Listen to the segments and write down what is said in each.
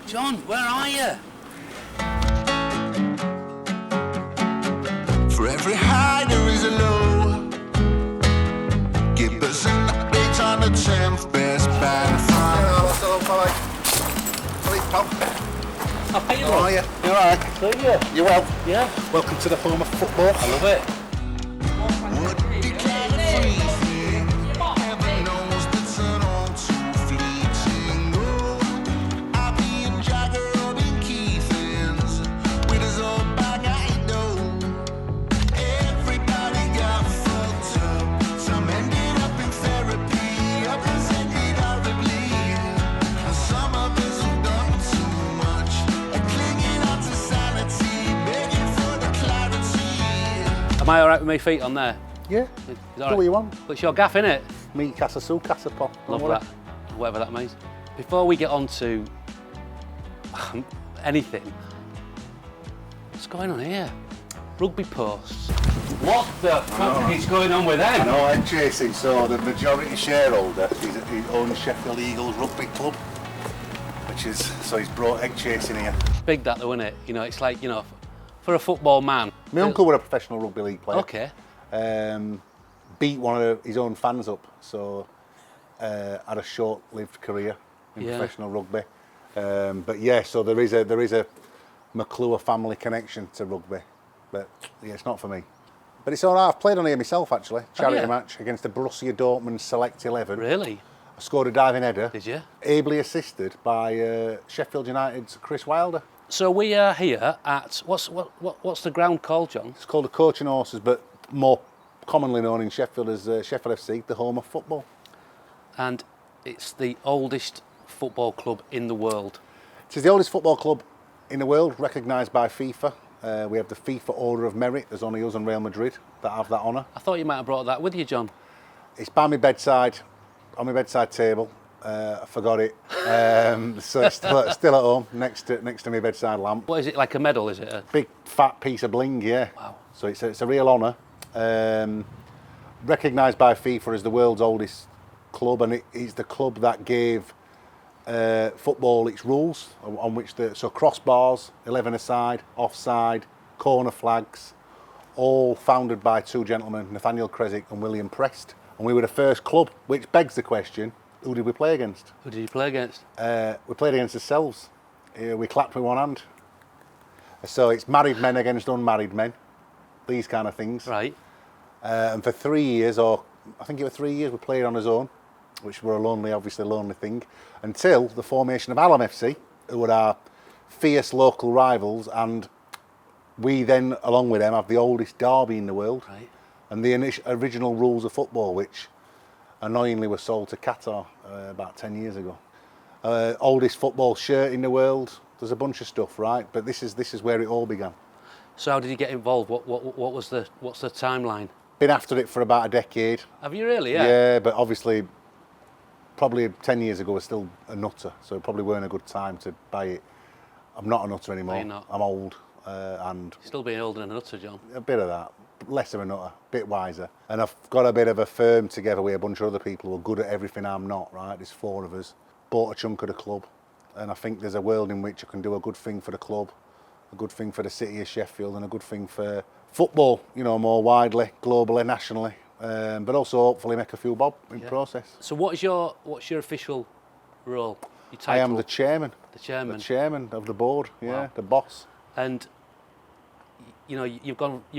Jon, where are you? For every high there is a low. Give us an update on the 10th best band from. Hey, How are you? You alright? See you. You well? Yeah. Welcome to the home of football. I love it. What decline of freezing? Heaven knows the turn on too fleeting. Oh, I'll be in Jagger or in Keithans with his old bag I know. Everybody got fucked up. Some ended up in therapy, others ended horribly. And some of us have done too much, clinging on to sanity, begging for the clarity. Am I alright with my feet on there? Yeah. Is Do that what right? you want. It's your gaff, innit? Me, Casa Su, Casa Pop. Love that. Whatever that means. Before we get on to anything, what's going on here? Rugby posts. What the fuck is going on with them? No, I'm chasing. So the majority shareholder, he owns Sheffield Eagles Rugby Club, which is, so he's brought egg chasing here. Big that though, isn't it? You know, it's like, you know, for a football man. My uncle was a professional rugby league player. Okay. Beat one of his own fans up, so had a short-lived career in professional rugby. But yeah, so there is a McClure family connection to rugby, but yeah, it's not for me. But it's all right. I've played on here myself actually. Charity match against the Borussia Dortmund Select 11. Really? I scored a diving header. Did you? Ably assisted by Sheffield United's Chris Wilder. So we are here at what's the ground called, Jon? It's called the Coach and Horses, but more commonly known in Sheffield as Sheffield FC, the home of football. And it's the oldest football club in the world. It is the oldest football club in the world, recognised by FIFA. We have the FIFA Order of Merit. There's only us and Real Madrid that have that honour. I thought you might have brought that with you, Jon. It's by my bedside, on my bedside table. I forgot it, so it's still at home, next to my bedside lamp. What is it, like a medal, is it? A... Big fat piece of bling, yeah. Wow. So it's a real honour. Recognised by FIFA as the world's oldest club, and it's the club that gave football its rules, on which so crossbars, 11 aside, offside, corner flags, all founded by two gentlemen, Nathaniel Creswick and William Prest. And we were the first club, which begs the question, who did we play against? Who did you play against? We played against ourselves. We clapped with one hand. So it's married men against unmarried men, these kind of things. Right. And for 3 years, or I think it was 3 years, we played on his own, which were obviously a lonely thing, until the formation of Hallam FC, who were our fierce local rivals, and we then, along with them, have the oldest derby in the world, Right. and the original rules of football, which annoyingly were sold to Qatar about 10 years ago. Oldest football shirt in the world. There's a bunch of stuff, right? But this is where it all began. So how did you get involved? What's the timeline? Been after it for about a decade. Have you really? Yeah. Yeah, but obviously, probably 10 years ago, I was still a nutter, so it probably weren't a good time to buy it. I'm not a nutter anymore. No, you're not. I'm old, and Still being older than a nutter, Jon. a bit of that. Less of a nutter, a bit wiser. And I've got a bit of a firm together with a bunch of other people who are good at everything I'm not, right? There's 4 of us. Bought a chunk of the club. And I think there's a world in which I can do a good thing for the club, a good thing for the city of Sheffield, and a good thing for football, you know, more widely, globally, nationally. But also hopefully make a few bob in process. So what's your official role? Your title? I am the chairman. The chairman. The chairman of the board, yeah, Wow. the boss. And you know, you've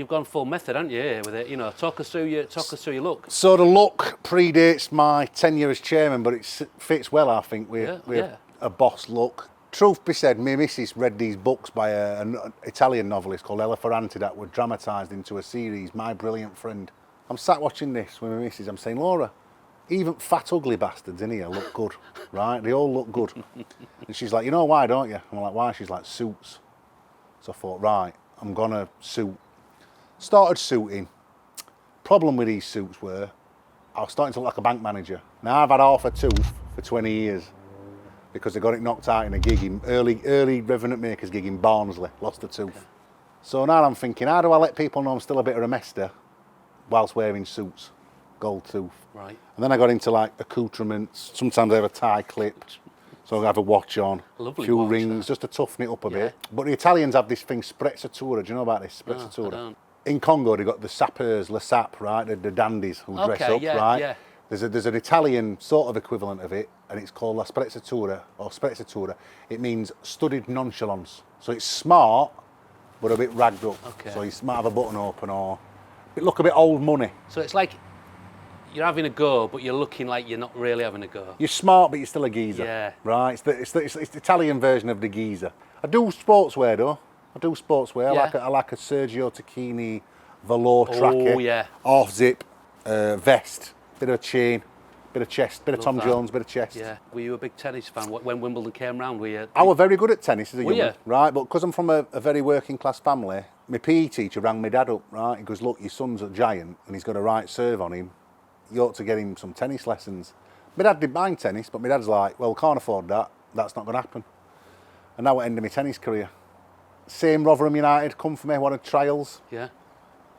gone full method, haven't you, here with it? You know, talk us through your look. So the look predates my tenure as chairman, but it fits well, I think, with a boss look. Truth be said, my missus read these books by an Italian novelist called LIFEJACKET that were dramatised into a series, My Brilliant Friend. I'm sat watching this with my missus, I'm saying, Laura, even fat ugly bastards in here look good, right? They all look good. And she's like, you know why, don't you? I'm like, why? She's like, suits. So I thought, right, I'm gonna suit. Started suiting. Problem with these suits were, I was starting to look like a bank manager. Now I've had half a tooth for 20 years because I got it knocked out in a gig, in early Reverend and The Makers gig in Barnsley, lost a tooth. Okay. So now I'm thinking, how do I let people know I'm still a bit of a mester whilst wearing suits, gold tooth? Right. And then I got into like accoutrements. Sometimes I have a tie clip. So I have a watch on, Lovely a few watch, rings, that. just to toughen it up a bit. But the Italians have this thing, sprezzatura. Do you know about this? Sprezzatura. I don't. In Congo, they've got the sappers, le sap, right? The dandies who dress up, right? Yeah. There's an Italian sort of equivalent of it, and it's called la sprezzatura, or sprezzatura. It means studied nonchalance. So it's smart, but a bit ragged up. Okay. So you might have a button open, or look a bit old money. So it's like you're having a go, but you're looking like you're not really having a go. You're smart, but you're still a geezer. Yeah. Right? It's the Italian version of the geezer. I do sportswear, though. I do sportswear. Yeah. I like a Sergio Tacchini velour tracker. Oh, yeah. Half zip, vest, bit of a chain, bit of chest, bit of Love Tom that. Jones, bit of chest. Yeah. Were you a big tennis fan when Wimbledon came round? Were you? I was very good at tennis as a Were young you? one, right? But because I'm from a very working class family, my PE teacher rang my dad up, right? He goes, look, your son's a giant and he's got a right serve on him. You ought to get him some tennis lessons. My dad didn't mind tennis, but my dad's like, well, can't afford that. That's not going to happen. And now it ended my tennis career. Same Rotherham United come for me, wanted trials. Yeah.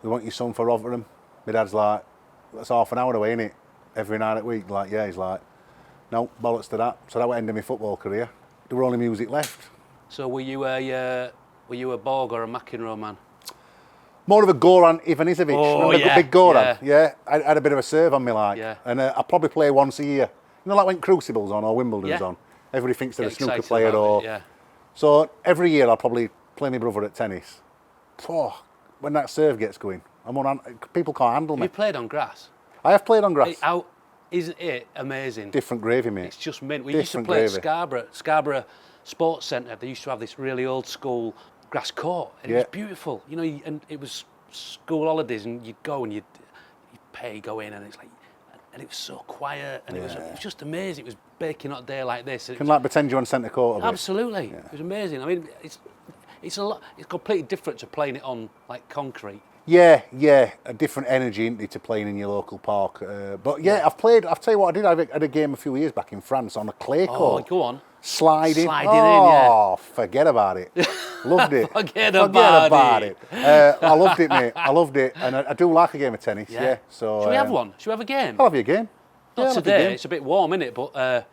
We want your son for Rotherham. My dad's like, that's half an hour away, innit? Every night at week. Like, yeah, he's like, no, bollocks to that. So that ended my football career. There were only music left. So were you a Borg or a McEnroe man? More of a Goran Ivanisevic. Oh, Remember yeah, big Goran? yeah. Yeah. I had a bit of a serve on me, like. Yeah. And I probably play once a year. You know, like when Crucible's on or Wimbledon's Yeah. on. Everybody thinks they're a Get snooker excited player about or... it, yeah. So every year I'll probably play my brother at tennis. Oh, when that serve gets going, people can't handle Have me. you played on grass? I have played on grass. Isn't it amazing? Different gravy, mate. It's just mint. We used to Different play at gravy. Scarborough Sports Centre. They used to have this really old school grass court. And It was Yeah. beautiful. You know, and it was school holidays, and you'd go and you'd pay, go in, and it's like, and it was so quiet, and it was just amazing. It was baking hot day like this. Can like pretend you're on centre court of it. Absolutely, it was amazing. I mean, it's a lot. It's completely different to playing it on like concrete. Yeah, a different energy isn't it, to playing in your local park. But yeah, I've tell you what I did, I had a game a few years back in France on a clay court. Oh, go on. Sliding. Sliding in, yeah. Oh, forget about it. Loved it. Forget about it. I loved it, mate. I loved it. And I do like a game of tennis, yeah. So, Should we have one? Should we have a game? I'll have you a game. Not Yeah, I'll have you a today. game. It's a bit warm, isn't it? But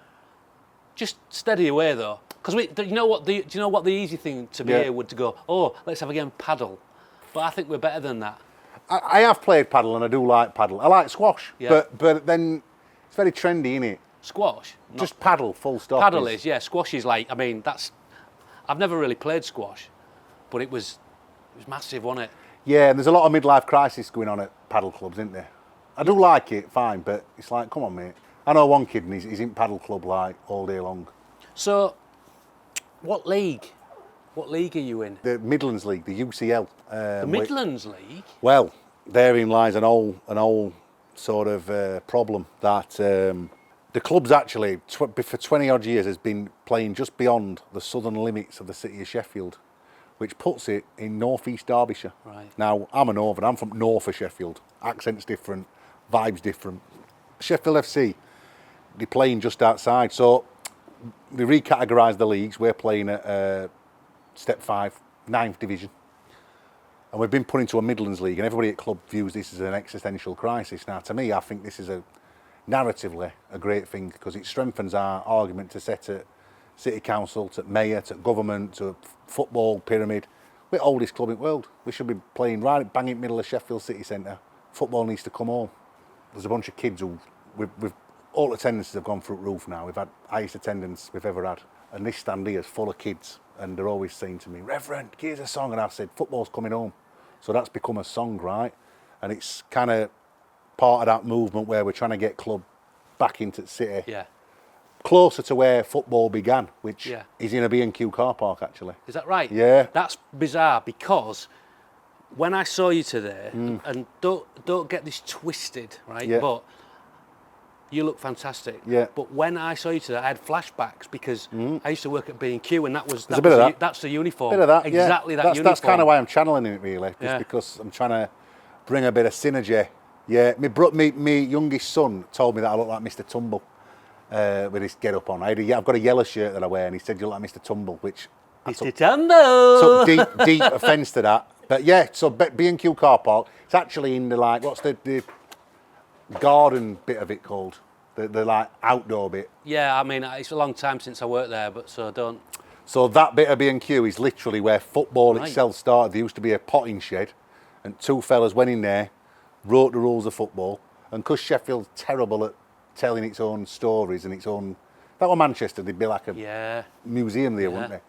just steady away though. Because do you know what the easy thing to me Yeah. here would to go, oh, let's have a game of paddle. But I think we're better than that. I have played paddle and I do like paddle. I like squash, Yeah. but then it's very trendy, innit? Squash. Not- Just paddle, full stop. paddle is, yeah. Squash is like, I mean, I've never really played squash, but it was massive, wasn't it? Yeah, and there's a lot of midlife crisis going on at paddle clubs, isn't there? I do like it, fine, but it's like, come on, mate. I know one kid and he's in paddle club like all day long. So, what league? What league are you in? The Midlands League, the UCL. The Midlands League? Well, therein lies an old sort of problem that the club's actually, for 20 odd years, has been playing just beyond the southern limits of the city of Sheffield, which puts it in northeast Derbyshire. Right. Now, I'm a northern, I'm from north of Sheffield. Accent's different, vibes different. Sheffield FC, they're playing just outside. So they recategorised the leagues. We're playing at Step 5, 9th Division. And we've been put into a Midlands League, and everybody at club views this as an existential crisis. Now, to me, I think this is narratively a great thing because it strengthens our argument to set at city council, to mayor, to government, to football pyramid. We're the oldest club in the world. We should be playing right bang in the middle of Sheffield city centre. Football needs to come home. There's a bunch of kids who, we've all attendances have gone through the roof now. We've had highest attendance we've ever had. And this stand here is full of kids. And they're always saying to me, Reverend, here's a song. And I've said, football's coming home. So that's become a song, right? And it's kind of part of that movement where we're trying to get club back into the city. Yeah. Closer to where football began, which Yeah. is in a B&Q car park, actually. Is that right? Yeah. That's bizarre because when I saw you today, and don't get this twisted, right? Yeah. But you look fantastic. Yeah. But when I saw you today, I had flashbacks because I used to work at B&Q, and There's a bit of that. That's the uniform. Bit of that, exactly yeah. that uniform. That's kind of why I'm channeling it, really, just Yeah. because I'm trying to bring a bit of synergy. Yeah, me youngest son told me that I look like Mr. Tumble with this get-up on. I've got a yellow shirt that I wear, and he said you look like Mr. Tumble, which I Mr. Tumbo. took deep offence to that. But yeah, so B&Q car park, it's actually in the, like, what's the garden bit of it called? the like outdoor bit. Yeah, I mean, it's a long time since I worked there, but so don't... So that bit of B&Q is literally where football Right. itself started. There used to be a potting shed, and two fellas went in there, wrote the rules of football, and because Sheffield's terrible at telling its own stories and its own... That were Manchester, they'd be like a museum there, wouldn't they?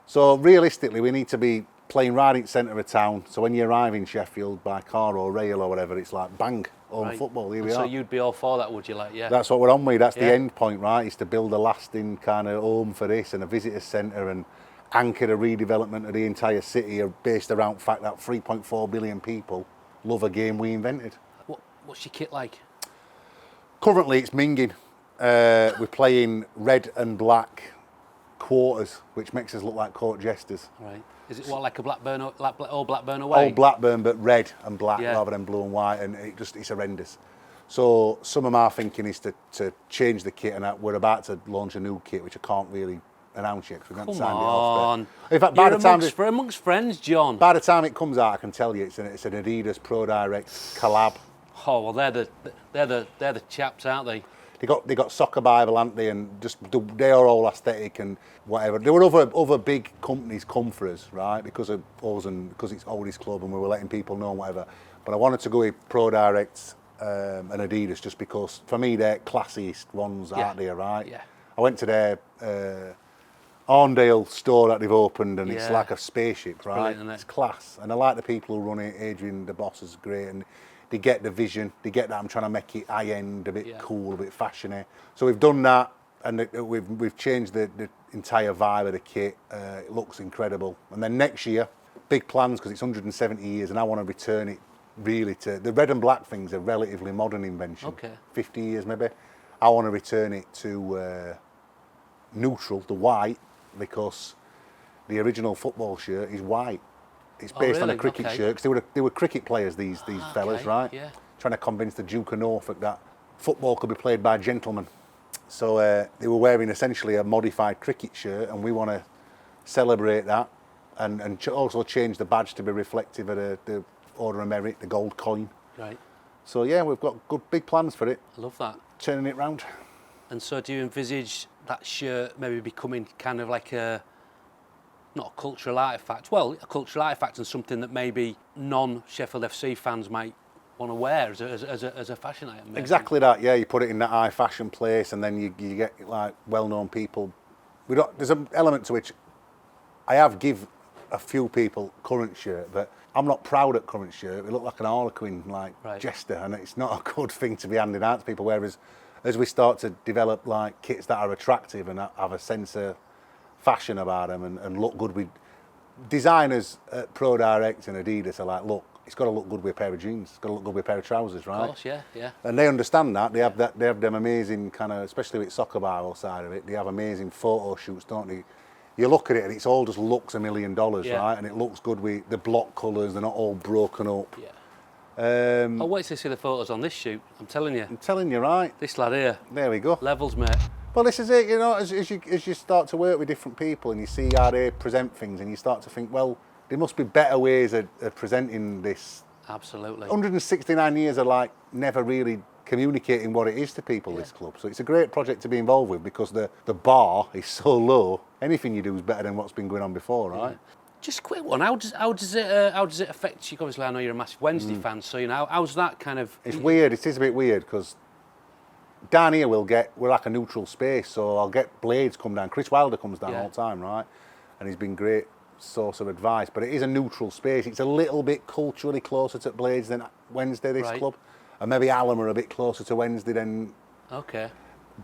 So realistically, we need to be playing right in the centre of town, so when you arrive in Sheffield by car or rail or whatever, it's like bang, home football, here we So are. you'd be all for that, would you? Like, yeah. That's what we're on with. That's the end point, right? Is to build a lasting kind of home for this and a visitor centre and anchor the redevelopment of the entire city based around the fact that 3.4 billion people love a game we invented. What's your kit like? Currently, it's minging. We're playing red and black quarters, which makes us look like court jesters. Right. Is it what, like a Blackburn, all Blackburn away? All Blackburn, but red and black rather than blue and white, and it's horrendous. So some of my thinking is to change the kit, and we're about to launch a new kit, which I can't really announce yet because we haven't signed it off. But in fact, by the time amongst friends, John. By the time it comes out, I can tell you it's an Adidas Pro Direct collab. Oh well, they're the chaps, aren't they? They got Soccer Bible, haven't they? And just they are all aesthetic and whatever. There were other big companies come for us, right? Because of us and because it's Oldie's Club and we were letting people know and whatever. But I wanted to go with Pro Direct and Adidas just because for me they're classiest ones out there, right? Yeah. I went to their Arndale store that they've opened and it's like a spaceship, right? It's class. And I like the people who run it. Adrian, the boss, is great. And they get the vision, they get that I'm trying to make it high-end, a bit cool, a bit fashiony. So we've done that, and we've changed the entire vibe of the kit. It looks incredible. And then next year, big plans, because it's 170 years, and I want to return it really to... The red and black thing's a relatively modern invention. 50 years maybe. I want to return it to neutral, the white, because the original football shirt is white. It's based on a cricket shirt, because they were cricket players, these fellas, right? Yeah. Trying to convince the Duke of Norfolk that football could be played by gentlemen. So they were wearing essentially a modified cricket shirt, and we want to celebrate that and also change the badge to be reflective of the Order of Merit, the gold coin. Right. So yeah, we've got good big plans for it. I love that. Turning it round. And so do you envisage that shirt maybe becoming kind of like not a cultural artefact, well, a cultural artefact and something that maybe non-Sheffield FC fans might want to wear as a fashion item? Maybe? Exactly that, yeah. You put it in that high fashion place and then you get like well-known people. There's an element to which I have give a few people current shirt, but I'm not proud of current shirt. We look like an harlequin, like jester, and it's not a good thing to be handing out to people. Whereas as we start to develop like kits that are attractive and have a sense of fashion about them and look good with designers at Pro Direct and Adidas are like, look, it's got to look good with a pair of jeans, it's got to look good with a pair of trousers, right? Of course, yeah. And they understand that. They have them amazing kind of, especially with Soccer Bible side of it, they have amazing photo shoots, don't they? You look at it and it's all just looks $1 million, right? And it looks good with the block colours, they're not all broken up. I'll wait to see the photos on this shoot, I'm telling you. I'm telling you, right? This lad here. There we go. Levels, mate. Well, this is it, you know, as you start to work with different people and you see how they present things and you start to think, well, there must be better ways of presenting this. Absolutely. 169 years of like never really communicating what it is to people, this club. So it's a great project to be involved with because the bar is so low, anything you do is better than what's been going on before, right? Yeah. Just a quick one, how does it affect you? Obviously, I know you're a massive Wednesday fan, so you know, how's that kind of... It's weird, it is a bit weird because down here we're like a neutral space, so I'll get Blades come down. Chris Wilder comes down all the time, right? And he's been great source of advice, but it is a neutral space. It's a little bit culturally closer to Blades than Wednesday, this club. And maybe Alham are a bit closer to Wednesday than... Okay.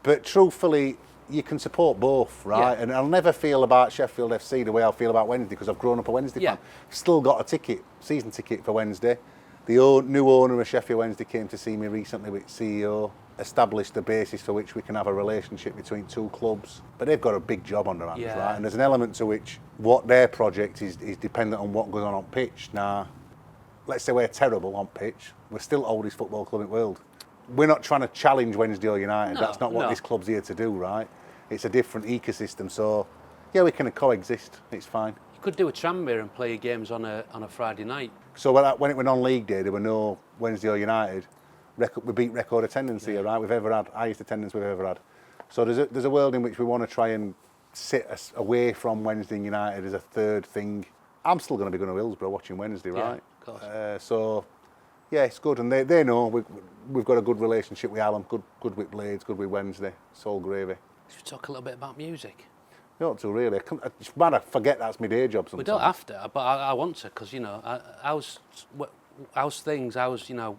But truthfully, you can support both, right? And I'll never feel about Sheffield FC the way I'll feel about Wednesday because I've grown up a Wednesday fan. Still got a season ticket for Wednesday. The new owner of Sheffield Wednesday came to see me recently with CEO, established the basis for which we can have a relationship between two clubs. But they've got a big job on their hands, right? And there's an element to which what their project is dependent on what goes on pitch. Now, let's say we're terrible on pitch, we're still oldest football club in the world. We're not trying to challenge Wednesday or United. That's not what this club's here to do, right? It's a different ecosystem. So, yeah, we can coexist. It's fine. You could do a Tranmere and play your games on a Friday night. So when it went on League Day, there were no Wednesday or United. we beat record attendance here, right? We've ever had, highest attendance we've ever had. So there's a world in which we want to try and sit us away from Wednesday United as a third thing. I'm still going to be going to Hillsborough watching Wednesday, right? Yeah, of course. So, yeah, it's good, and they know we've got a good relationship with Alan, good with Blades, good with Wednesday. It's all gravy. Should we talk a little bit about music? You ought to really. It's mad I forget that's my day job sometimes. We don't have to, but I want to, because, you know, how's things, you know,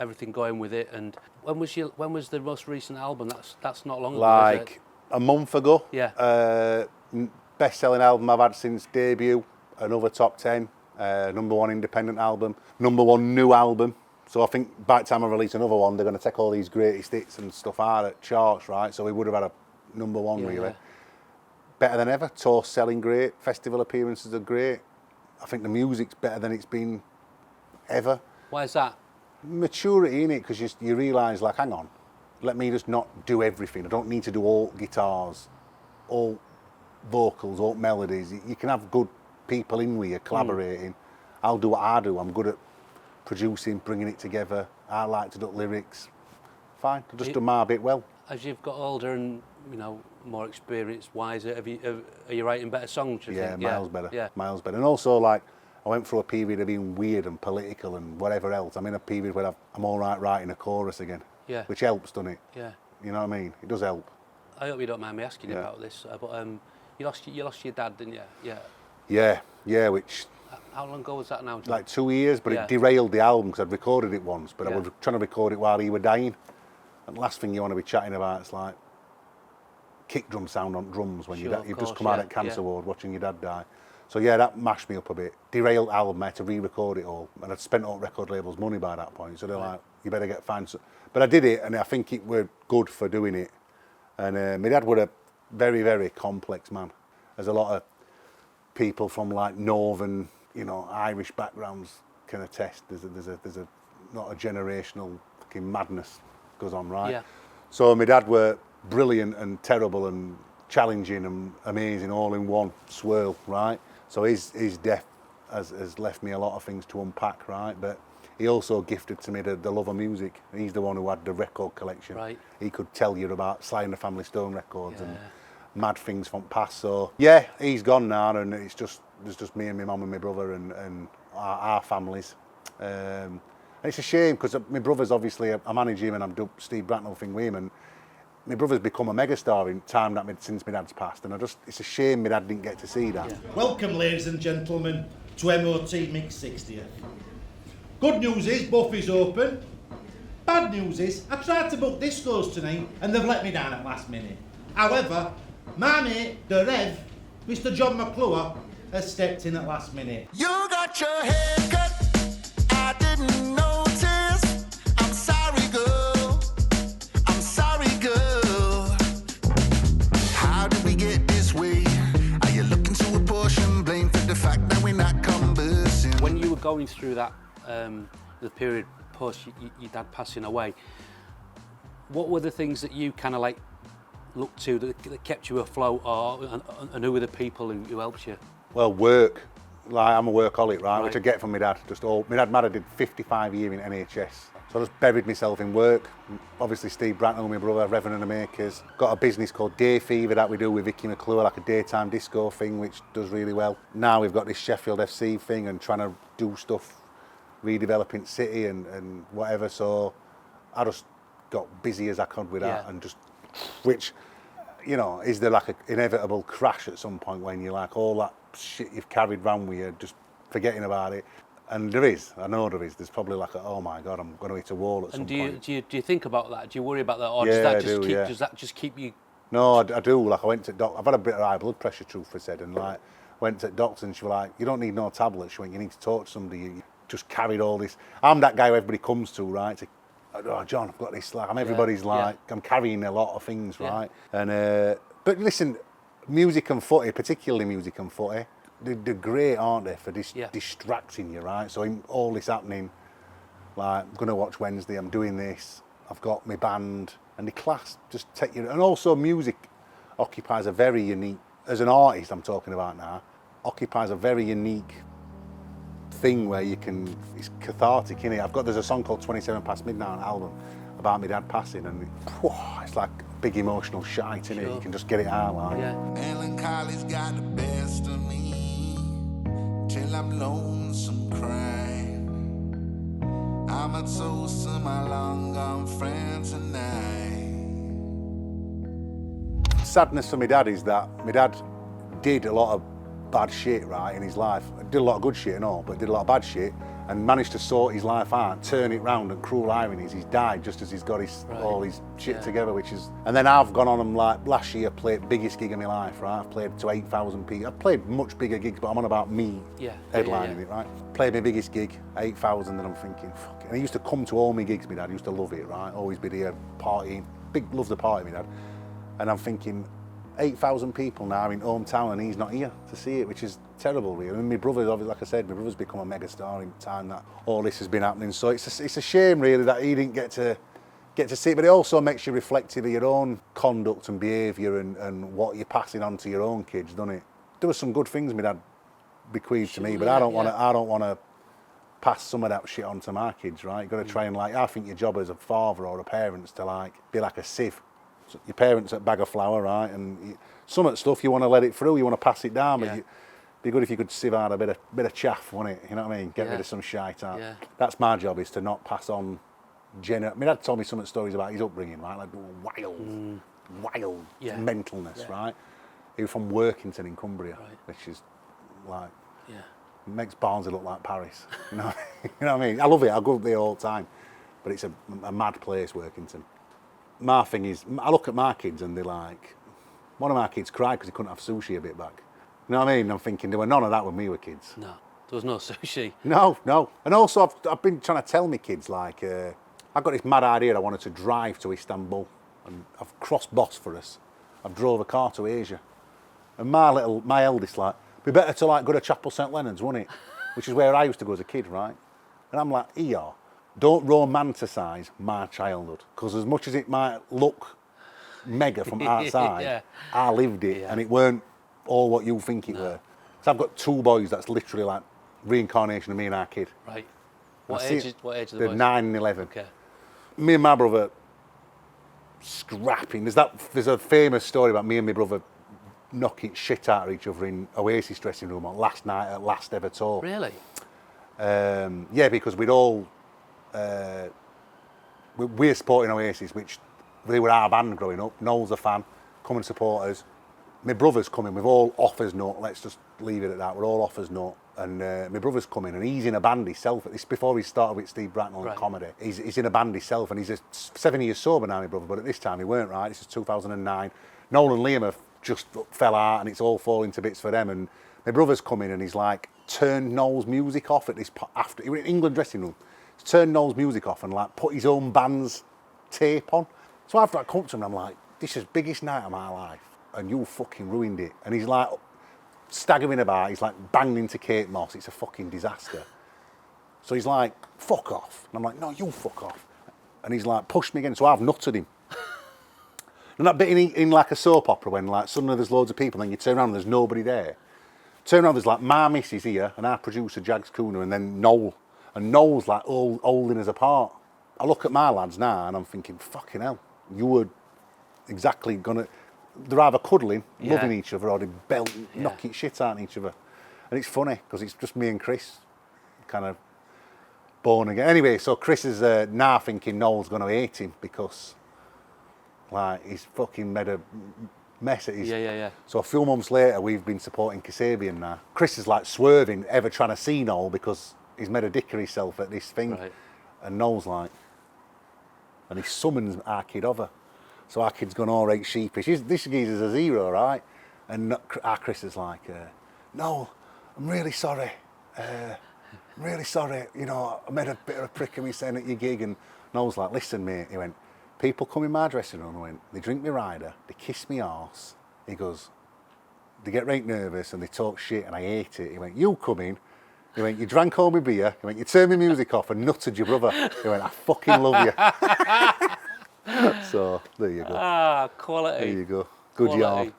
everything going with it, and when was the most recent album? That's not long ago, is it? Like a month ago. Yeah. Best-selling album I've had since debut. Another top 10. #1 independent album. #1 new album. So I think by the time I release another one, they're going to take all these greatest hits and stuff out at charts, right? So we would have had a #1 really. Yeah. Better than ever. Tour selling great. Festival appearances are great. I think the music's better than it's been ever. Why is that? Maturity in it, because you realise, like, hang on, let me just not do everything. I don't need to do all guitars, all vocals, all melodies. You can have good people in with you collaborating. I'll do what I do. I'm good at producing, bringing it together. I like to do lyrics. Fine, I'll just do my bit well. As you've got older and, you know, more experience, wiser, are you writing better songs? Do you think? Miles better. Yeah, Miles better. And also, like, I went through a period of being weird and political and whatever else. I'm in a period where I'm all right writing a chorus again. Yeah. Which helps, doesn't it? Yeah. You know what I mean? It does help. I hope you don't mind me asking you about this, but you lost your dad, didn't you? Yeah. Yeah, which... How long ago was that now, John? Like 2 years, but Yeah. it derailed the album because I'd recorded it once, but I Yeah. was trying to record it while he was dying. And the last thing you want to be chatting about is like kick drum sound on drums when Sure, you've of just course, come out yeah, at Cancer yeah. Ward watching your dad die. So yeah, that mashed me up a bit. Derailed album, I had to re-record it all. And I'd spent all record labels' money by that point. So they're like, you better find some. But I did it, and I think it were good for doing it. And my dad was a very, very complex man. There's a lot of people from like northern, you know, Irish backgrounds can attest. There's a not a generational fucking madness goes on, right? Yeah. So my dad were brilliant and terrible and challenging and amazing all in one swirl, right? So his death has left me a lot of things to unpack, right? But he also gifted to me the love of music. He's the one who had the record collection. Right. He could tell you about Sly and the Family Stone records and mad things from past. So yeah, he's gone now, and there's just me and my mum and my brother and our families. And it's a shame because my brother's obviously, I manage him and I'm doing Steve Bratnell thing with him, and my brother's become a megastar in time since my dad's passed, and it's a shame my dad didn't get to see that. Yeah. Welcome, ladies and gentlemen, to MOT Mix 60th. Good news is Buffy's open. Bad news is I tried to book discos tonight and they've let me down at last minute. However, my mate, the Rev, Mr. Jon McClure, has stepped in at last minute. You got your hair cut, I didn't notice. I'm sorry, girl. I'm sorry, girl. How did we get this way? Are you looking to apportion blame for the fact that we're not conversing? When you were going through that, the period post your dad passing away, what were the things that you kind of like looked to that kept you afloat, and who were the people who helped you? Well, work. Like, I'm a workaholic, right? Which I get from my dad. My dad did 55 years in NHS. So I just buried myself in work. Obviously, Steve Bratnell, my brother, Reverend and The Makers. Got a business called Day Fever that we do with Vicky McClure, like a daytime disco thing, which does really well. Now we've got this Sheffield FC thing and trying to do stuff, redeveloping City and whatever. So I just got busy as I could with that, and just, which, you know, is there like an inevitable crash at some point when you're like, all that shit you've carried around with you, just forgetting about it? And there is, I know there is. There's probably like, oh my God, I'm going to hit a wall at some point. Do you think about that? Do you worry about that, or Yeah, does that just keep you? No, I do. Like, I went to I've had a bit of high blood pressure, truth be said, and like went to doctor and she was like, you don't need no tablets. She went, you need to talk to somebody. You just carried all this. I'm that guy who everybody comes to, right? Oh, John, I've got this. Like, everybody's like, I'm carrying a lot of things, right? And but listen, music and footy, particularly music and footy, they're great, aren't they, for distracting you, right? So all this happening, like, I'm going to watch Wednesday, I'm doing this, I've got my band, and the class just take you. And also music occupies a very unique, as an artist I'm talking about now, occupies a very unique thing where you can, it's cathartic, innit? There's a song called 27 Past Midnight on an album about my dad passing, and it's like big emotional shite, innit? Sure. You can just get it out, like. Yeah. Melancholy's got the best of me till I'm lonesome crying. I'm a toast to my long gone friend tonight. Sadness for my dad is that my dad did a lot of bad shit, right, in his life. Did a lot of good shit and all, but did a lot of bad shit and managed to sort his life out, turn it round, and cruel irony is he's died just as he's got all his shit together, which is... And then I've gone on and, like, last year played biggest gig of my life, right? I've played to 8,000 people. I've played much bigger gigs, but I'm on about me headlining it, right? Played my biggest gig, 8,000, and I'm thinking, fuck it. And he used to come to all my gigs, my dad. He used to love it, right? Always be there, partying. Loves the party, my dad. And I'm thinking, 8,000 people now in hometown and he's not here to see it, which is terrible, really. And my brother's, obviously, like I said, my brother's become a mega star in the time that all this has been happening. So it's a shame, really, that he didn't get to see it. But it also makes you reflective of your own conduct and behaviour and what you're passing on to your own kids, doesn't it? There were some good things my dad bequeathed to me, but I don't want to pass some of that shit on to my kids, right? You've got to try and, like, I think your job as a father or a parent is to, like, be like a sieve. So your parents at bag of flour, right? And some of the stuff you want to let it through, you want to pass it down, but it'd be good if you could sieve out a bit of chaff, wouldn't it? You know what I mean? Get rid of some shite out. Yeah. That's my job, is to not pass on. My dad told me some of the stories about his upbringing, right? Like wild mentalness, right? He was from Workington in Cumbria, which is like makes Barnsley look like Paris. You know, you know what I mean? I love it. I go up there all the time, but it's a mad place, Workington. My thing is, I look at my kids and they're like, one of my kids cried because he couldn't have sushi a bit back. You know what I mean? I'm thinking there were none of that when we were kids. No, there was no sushi. No. And also I've been trying to tell my kids, like, I've got this mad idea I wanted to drive to Istanbul, and I've crossed Bosphorus. I've drove a car to Asia. And my eldest, like, be better to, like, go to Chapel St Leonard's, wouldn't it? Which is where I used to go as a kid, right? And I'm like, don't romanticise my childhood, because as much as it might look mega from outside, I lived it, and it weren't all what you think it were. So I've got two boys that's literally like reincarnation of me and our kid. Right. What age are the They're boys? 9 and 11. Okay. Me and my brother scrapping. There's a famous story about me and my brother knocking shit out of each other in Oasis dressing room on last night at last ever tour. Really? Yeah, because we'd all we're supporting Oasis, which they were our band growing up. Noel's a fan, come and support us. My brother's coming, we've all offers nut, let's just leave it at that, we're all offers nut. And my brother's coming, and he's in a band himself. This before he started with Steve Bracknell and comedy. He's in a band himself, and he's 7 years sober now, my brother, but at this time he weren't, right? This is 2009. Noel and Liam have just fell out, and it's all falling to bits for them. And my brother's coming, and he's like turned Noel's music off at this after he was in England dressing room. He's turned Noel's music off and like put his own band's tape on. So after I come to him, I'm like, this is the biggest night of my life, and you fucking ruined it. And he's like staggering about, he's like banged into Kate Moss, it's a fucking disaster. So he's like, fuck off. And I'm like, no, you fuck off. And he's like, pushed me again, so I've nutted him. And that bit in like a soap opera when like suddenly there's loads of people and then you turn around and there's nobody there. Turn around, there's like my missus here and our producer Jags Cooner and then Noel. And Noel's like holding us apart. I look at my lads now and I'm thinking, fucking hell, you were exactly gonna... They're either cuddling, loving each other, or they're knocking shit out at each other. And it's funny, because it's just me and Chris, kind of born again. Anyway, so Chris is now thinking Noel's going to hate him, because like he's fucking made a mess at his... So a few months later, we've been supporting Kasabian now. Chris is like swerving, ever trying to see Noel, because he's made a dick of himself at this thing. Right. And Noel's like... And he summons our kid over. So our kid's gone all right sheepish. This geezer's a zero, right? And our Chris is like, no, I'm really sorry. I'm really sorry. You know, I made a bit of a prick of me saying at your gig. And Noel's like, listen, mate. He went, people come in my dressing room. He went, they drink me rider, they kiss me arse. He goes, they get right nervous and they talk shit and I hate it. He went, you come in. He went, you drank all my beer. He went, you turned my music off and nutted your brother. He went, I fucking love you. So, there you go. Ah, quality. There you go. Good yarn.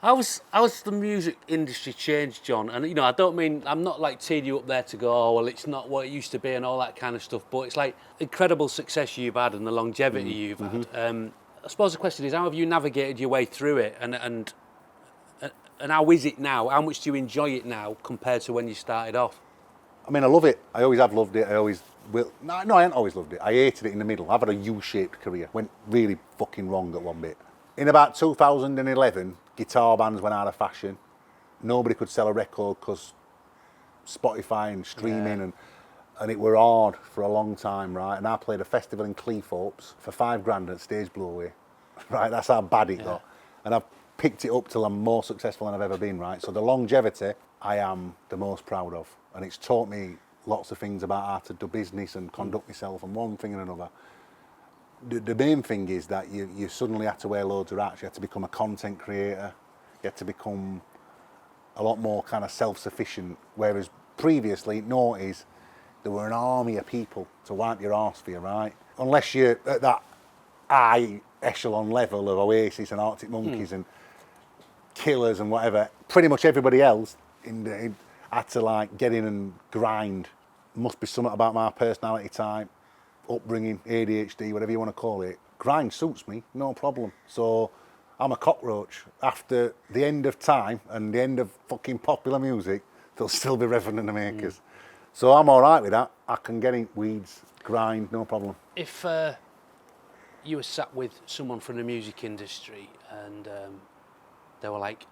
How's the music industry changed, John? And I don't mean, I'm not like teeing you up there to go, oh well, it's not what it used to be and all that kind of stuff. But it's like incredible success you've had and the longevity you've had. I suppose the question is, how have you navigated your way through it, and how is it now? How much do you enjoy it now compared to when you started off? I mean, I love it. I always have loved it. I always will. No, I haven't always loved it. I hated it in the middle. I've had a U-shaped career. Went really fucking wrong at one bit. In about 2011, guitar bands went out of fashion. Nobody could sell a record because Spotify and streaming and it were hard for a long time, right? And I played a festival in Cleethorpes for £5,000 at Stage Blow Away, right? That's how bad it got. And I've picked it up till I'm more successful than I've ever been, right? So the longevity I am the most proud of. And it's taught me lots of things about how to do business and conduct myself and one thing and another. The main thing is that you suddenly had to wear loads of hats. You had to become a content creator. You had to become a lot more kind of self-sufficient. Whereas previously, noughties, there were an army of people to wipe your arse for you, right? Unless you're at that high echelon level of Oasis and Arctic Monkeys and Killers and whatever, pretty much everybody else had to like get in and grind. Must be something about my personality type, upbringing, ADHD, whatever you want to call it. Grind suits me, no problem. So I'm a cockroach. After the end of time and the end of fucking popular music, there'll still be Reverend and The Makers. So I'm all right with that. I can get in weeds, grind, no problem. If you were sat with someone from the music industry and they were like,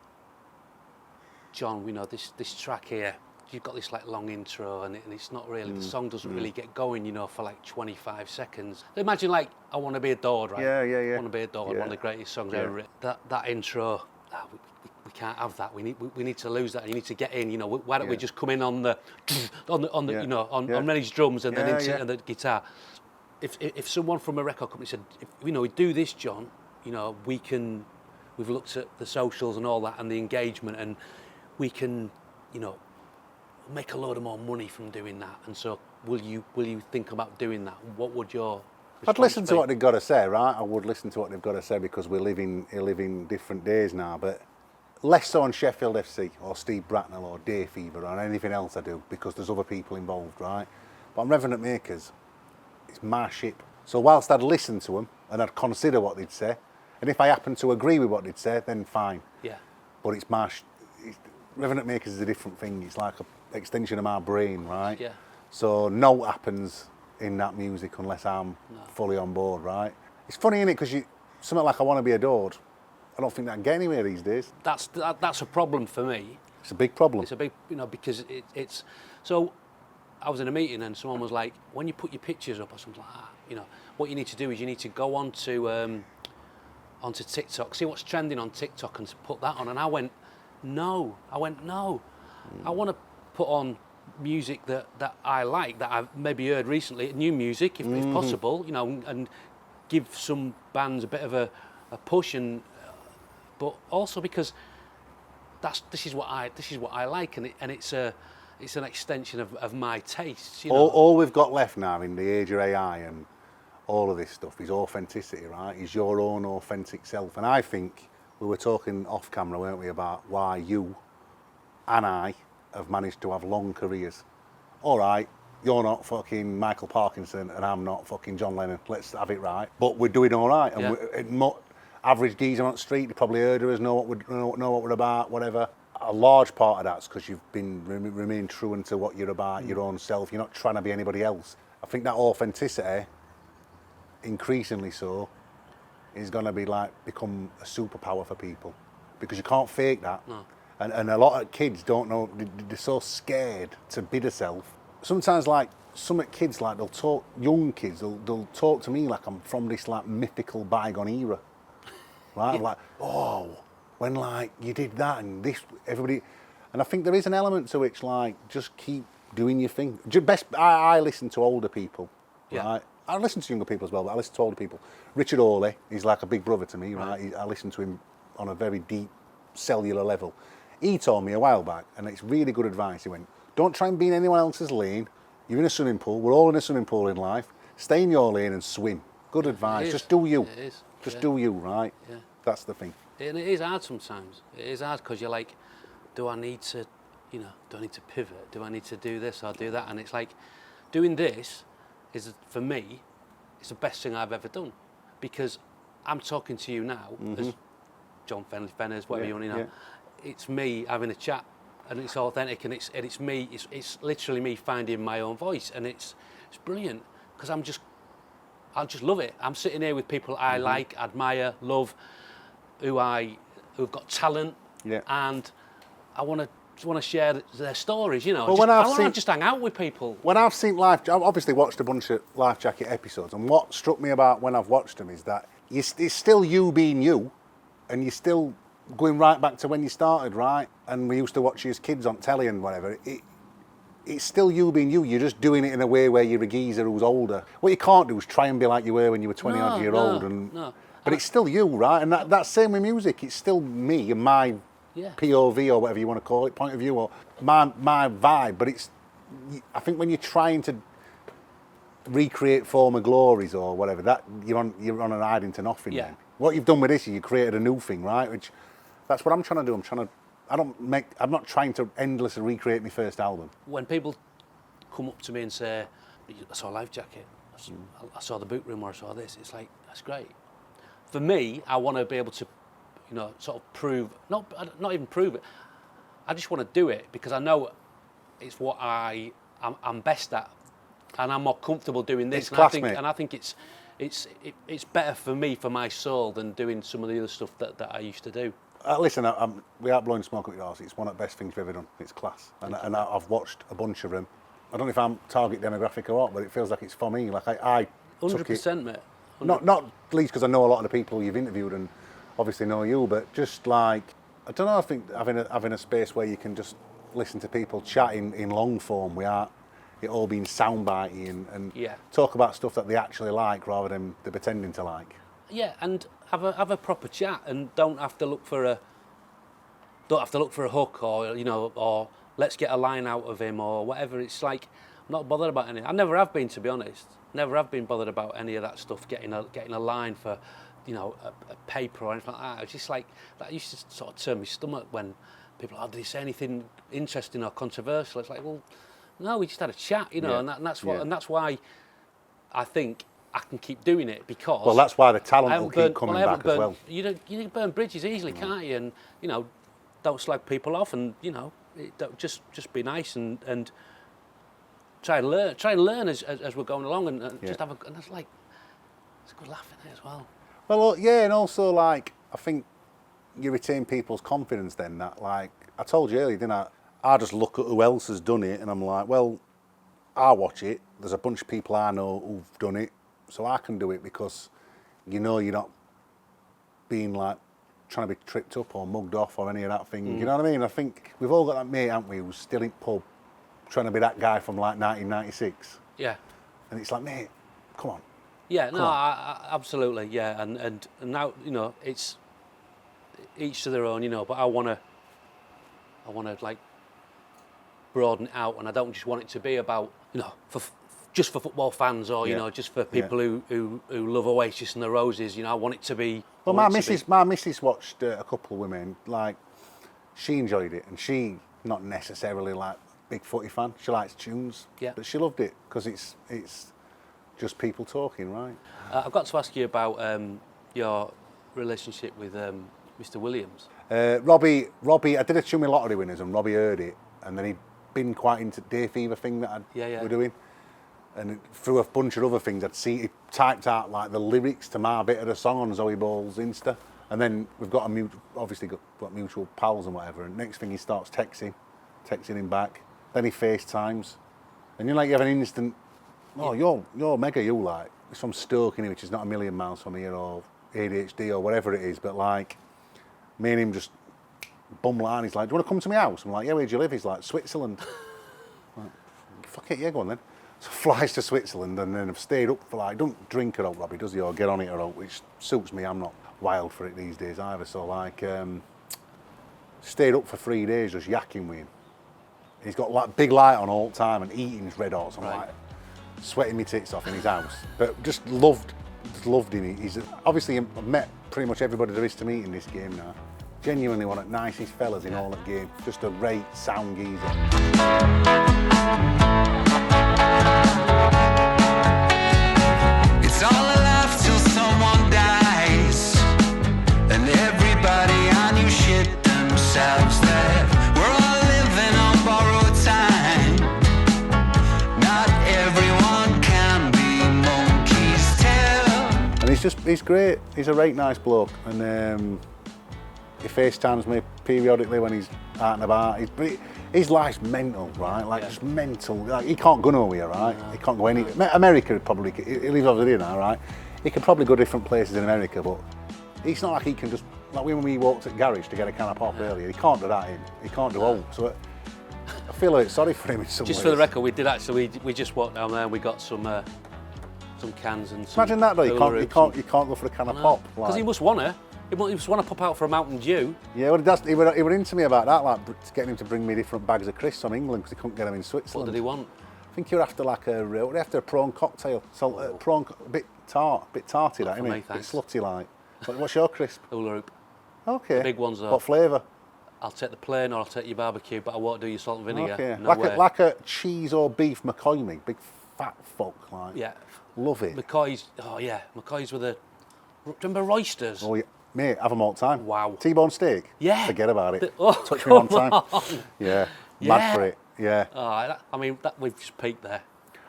John, we know this track here, you've got this like long intro and it's not really, the song doesn't really get going, for like 25 seconds. Imagine like, I Want to Be Adored, right? Yeah. I Want to Be Adored, one of the greatest songs ever written. That intro, we can't have that. We need to lose that. You need to get in. Why don't we just come in on the on Rennie's drums and then into the guitar. If someone from a record company said, we do this, John, we've looked at the socials and all that and the engagement, and we can, make a load of more money from doing that. And so, will you think about doing that? What would your I'd listen to what they've got to say, right? I would listen to what they've got to say because we're living different days now. But less so on Sheffield FC or Steve Bracknell or Day Fever or anything else I do because there's other people involved, right? But on Reverend and The Makers, it's my ship. So whilst I'd listen to them and I'd consider what they'd say, and if I happen to agree with what they'd say, then fine. Yeah. But it's Reverend and The Makers is a different thing. It's like an extension of my brain, right? Yeah. So no happens in that music unless I'm fully on board, right? It's funny, innit? Because something like I Want to Be Adored, I don't think that can get anywhere these days. That's a problem for me. It's a big problem. It's a big, because it's... So I was in a meeting and someone was like, when you put your pictures up or something like that, what you need to do is you need to go onto TikTok, see what's trending on TikTok and put that on. And I went, no. I want to put on music that I like, that I've maybe heard recently, new music if possible, and give some bands a bit of a push, but also because this is what I like, and it's an extension of my tastes. All we've got left now in the age of AI and all of this stuff is authenticity, right? Is your own authentic self. And I think we were talking off camera, weren't we, about why you and I have managed to have long careers. All right, you're not fucking Michael Parkinson and I'm not fucking John Lennon. Let's have it right. But we're doing all right. And average geezer on the street, you probably heard of us, know what we're about, whatever. A large part of that's because you've remained true unto what you're about, your own self. You're not trying to be anybody else. I think that authenticity, increasingly so, is going to become a superpower for people because you can't fake that. No. And a lot of kids don't know, they're so scared to be themselves. Sometimes some kids, they'll talk, young kids, they'll talk to me like I'm from this mythical bygone era. Right? I'm like, oh, when you did that and this, everybody. And I think there is an element to which just keep doing your thing. I listen to older people, right? I listen to younger people as well, but I listen to older people. Richard Hawley, he's like a big brother to me, right? I listen to him on a very deep cellular level. He told me a while back, and it's really good advice. He went, don't try and be in anyone else's lane. You're in a swimming pool. We're all in a swimming pool in life. Stay in your lane and swim. Good advice. Just do you. Just do you, right? Yeah. That's the thing. And it is hard sometimes. It is hard because you're like, do I need to pivot? Do I need to do this or do that? And it's like, doing this is, for me, it's the best thing I've ever done, because I'm talking to you now as John Fenners, whatever you want to know. It's me having a chat, and it's authentic, and it's me. It's literally me finding my own voice, and it's brilliant because I just love it. I'm sitting here with people I like, admire, love, who've got talent, and I want to share their stories. You know, well, I want to just hang out with people. When I've seen I've obviously watched a bunch of Life Jacket episodes, and what struck me about when I've watched them is that it's still you being you, and you're still going right back to when you started, right? And we used to watch you as kids on telly and whatever. It's still you being you. You're just doing it in a way where you're a geezer who's older. What you can't do is try and be like you were when you were 20-odd year old. But it's still you, right? And that's same with music. It's still me and my POV or whatever you want to call it, point of view, or my vibe. But I think when you're trying to recreate former glories or whatever, that you're on an hiding to nothing. Yeah. Then. What you've done with this is you created a new thing, right? Which that's what I'm trying to do. I'm not trying to endlessly recreate my first album. When people come up to me and say, I saw Life Jacket, I saw the boot room, or I saw this, it's like, that's great. For me, I want to be able to, sort of prove, not even prove it, I just want to do it because I know it's what I'm best at, and I'm more comfortable doing this. It's I think it's better for me, for my soul, than doing some of the other stuff that I used to do. Listen, without blowing smoke up your arse, it's one of the best things we've ever done. It's class, and I've watched a bunch of them. I don't know if I'm target demographic or what, but it feels like it's for me. Like I 100%, mate. 100%. Not least because I know a lot of the people you've interviewed and obviously know you, but just like, I don't know, I think having a space where you can just listen to people chatting in long form without it all being soundbitey and talk about stuff that they actually like rather than they're pretending to like. Yeah, and have a proper chat, and don't have to look for a hook, or let's get a line out of him or whatever. It's like, I'm not bothered about anything. I never have been, to be honest. Never have been bothered about any of that stuff, getting a line for, a paper or anything like that. It's just like, that used to sort of turn my stomach when people, did he say anything interesting or controversial? It's like, well, no, we just had a chat, and that's why I think I can keep doing it, because... Well, that's why the talent will keep coming back as well. You can burn bridges easily, can't you? And, don't slag people off, and, just be nice and try and learn as we're going along, and just have and that's like, it's a good laugh in it as well. Well, yeah, and also, like, I think you retain people's confidence then, that, like, I told you earlier, didn't I? I just look at who else has done it, and I'm like, well, I watch it. There's a bunch of people I know who've done it, so I can do it, because you're not being, like, trying to be tripped up or mugged off or any of that thing. You know what I mean? I think we've all got that mate, haven't we, who's still in pub trying to be that guy from, like, 1996. Yeah. And it's like, mate, come on. Yeah, no, absolutely, yeah, and now, it's each to their own, but I want to like broaden it out, and I don't just want it to be about, just for football fans, or just for people who love Oasis and the Roses. I want it to be. Well, my missus watched a couple of women, like, she enjoyed it, and she not necessarily like big footy fan. She likes tunes, but she loved it because it's just people talking, right? I've got to ask you about your relationship with Mr. Williams. Robbie, I did a tune with Lottery Winners, and Robbie heard it, and then he'd been quite into Day Fever thing that we're doing, and through a bunch of other things, he typed out like the lyrics to my bit of the song on Zoe Ball's Insta, and then we've got obviously got mutual pals and whatever, and next thing he starts texting him back, then he FaceTimes, and you have an instant, you're mega, you like, it's from Stoke, which is not a million miles from here, or ADHD or whatever it is, but like, me and him just bum line. He's like, do you want to come to my house? I'm like, yeah, where do you live? He's like, Switzerland. I'm like, fuck it, yeah, go on then. So flies to Switzerland, and then I've stayed up for like, don't drink it out, Robbie, does he, or get on it or out, which suits me. I'm not wild for it these days either. So like, stayed up for 3 days just yakking with him. He's got like big light on all the time and eating his red hot. So I'm like sweating my tits off in his house, but just loved him. He's obviously, I've met pretty much everybody there is to meet in this game now. Genuinely one of the nicest fellas in all the game. Just a great sound geezer. It's all alive till someone dies, and everybody on you shit themselves that we're all living on borrowed time. Not everyone can be monkey's tail. And he's great. He's a right nice bloke, and he FaceTimes me periodically when he's out and about. His life's mental, right? Like, just mental. Like, he can't go nowhere, right? No. He can't go anywhere. America probably, he lives over there now, right? He could probably go different places in America, but it's not like he can just, like when we walked at garage to get a can of pop earlier, he can't do that. He can't do all. So I feel like sorry for him in some ways. Just for the record, we did actually, we just walked down there and we got some cans and some. Imagine that though, you can't go for a can of pop. Because he must want to. He must want to pop out for a Mountain Dew. Yeah, well, he were into me about that, like getting him to bring me different bags of crisps from England because he couldn't get them in Switzerland. What did he want? I think you're after like a prawn cocktail, prawn, a bit tarty that, isn't it? A bit slutty like. What's your crisp? Hula hoop. Okay. The big ones though. What flavour? I'll take the plain or I'll take your barbecue, but I won't do your salt and vinegar. Okay. No way. Like a cheese or beef McCoy, big fat fuck like. Yeah. Love it. McCoy's, oh yeah, McCoy's with the, do you remember Roysters? Oh yeah. Mate, have them all the time. Wow. T-bone steak? Yeah. Forget about it. Touch me come one time. on. Yeah. Yeah. Mad for it. Yeah. We've just peaked there.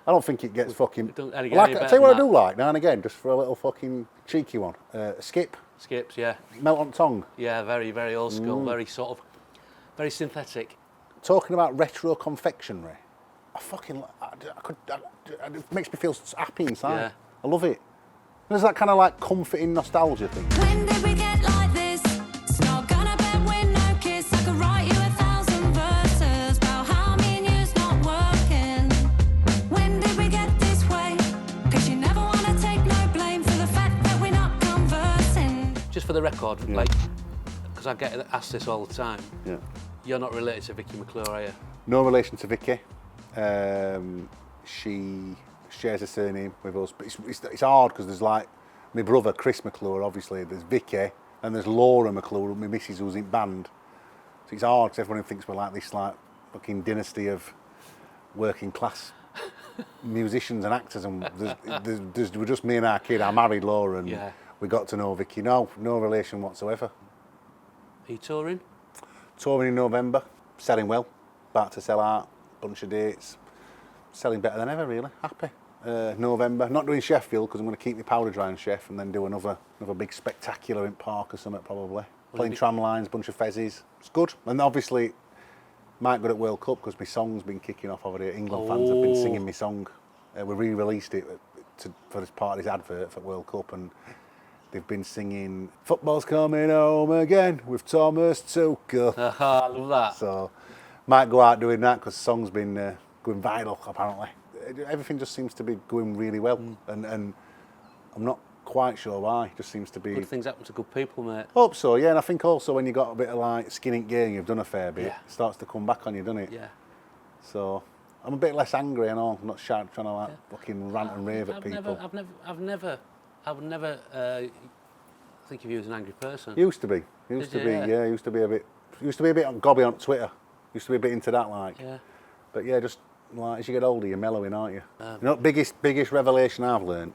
I don't think it gets fucking... don't I'll get tell any better you what I than do like now and again, just for a little fucking cheeky one. Skip. Skips, yeah. Melt on tongue. Yeah, very, very old school, very sort of, very synthetic. Talking about retro confectionery, it makes me feel happy inside. Yeah. I love it. There's that kind of like comforting nostalgia thing. When did we get like this? It's not gonna bed with no kiss. I could write you 1,000 verses about how me and you's not working. When did we get this way? 'Cause you never wanna take no blame for the fact that we're not conversing. Just for the record, like, because I get asked this all the time, Yeah. you're not related to Vicky McClure, are you? No relation to Vicky. She shares a surname with us, but it's hard because there's like my brother Chris McClure, obviously, there's Vicky, and there's Laura McClure, my missus who's in band. So it's hard because everyone thinks we're like this like fucking dynasty of working class musicians and actors, and we're just me and our kid. I married Laura and we got to know Vicky. No relation whatsoever. Are you touring? Touring in November, selling well, about to sell out, bunch of dates, selling better than ever really, happy. November, not doing Sheffield because I'm going to keep my powder dry in Sheff and then do another big spectacular in Park or something probably. Playing tram lines, bunch of fezzes, it's good. And obviously might go at World Cup because my song's been kicking off over there. England fans have been singing my song. We re-released it for this part of this advert for World Cup, and they've been singing "Football's Coming Home Again" with Thomas Tuchel. I love that. So might go out doing that because the song's been going viral apparently. Everything just seems to be going really well, and I'm not quite sure why. It just seems to be. Good things happen to good people, mate. Hope so, yeah. And I think also when you got a bit of like skin in gear and you've done a fair bit, it starts to come back on you, doesn't it? Yeah. So I'm a bit less angry and all. I'm not trying to like fucking rant and rave at people. I've never think of you as an angry person. Used to be. Used to be a bit gobby on Twitter. Used to be a bit into that, like. Yeah. But yeah, just like as you get older, you're mellowing, aren't you? You know, biggest revelation I've learned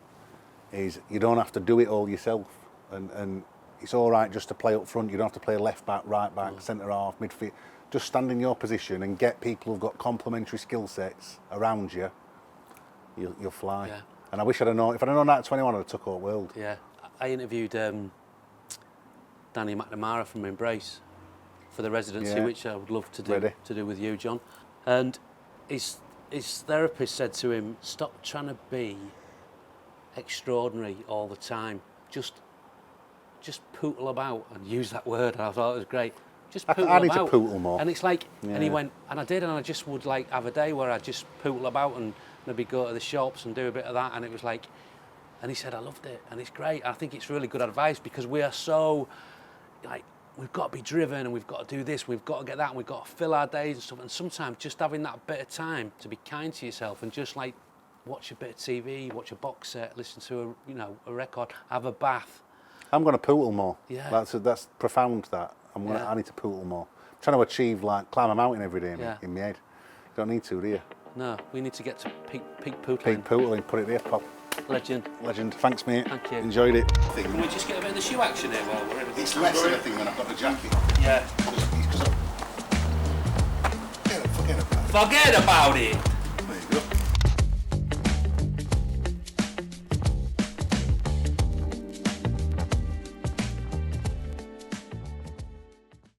is you don't have to do it all yourself, and it's all right just to play up front. You don't have to play left back, right back, centre half, midfield. Just stand in your position and get people who've got complementary skill sets around you. You'll fly. Yeah. And I wish I'd have known. If I'd have known that at 21, I'd have took all the world. Yeah. I interviewed Danny McNamara from Embrace for the residency, which I would love to do with you, John. And his therapist said to him, "Stop trying to be extraordinary all the time. Just pootle about," and use that word. And I thought it was great. Just pootle about. I need to pootle more. And it's like, and he went, and I did, and I just would like have a day where I just pootle about and maybe go to the shops and do a bit of that. And it was like, and he said, "I loved it, and it's great." I think it's really good advice because we are so like. We've got to be driven and we've got to do this, we've got to get that, and we've got to fill our days and stuff. And sometimes just having that bit of time to be kind to yourself and just like watch a bit of TV, watch a box set, listen to a record, have a bath. I'm going to poodle more. Yeah. That's profound, that. I need to poodle more. I'm trying to achieve, like, climb a mountain every day in my head. Don't need to, do you? No, we need to get to peak poodling. Peak poodling, put it there, Pop. Legend. Thanks, mate. Thank you. Enjoyed it. Can we just get a bit of the shoe action here while we're in it? It's less than a thing when I've got the jacket. Yeah. Forget about it. Forget about it. There you go.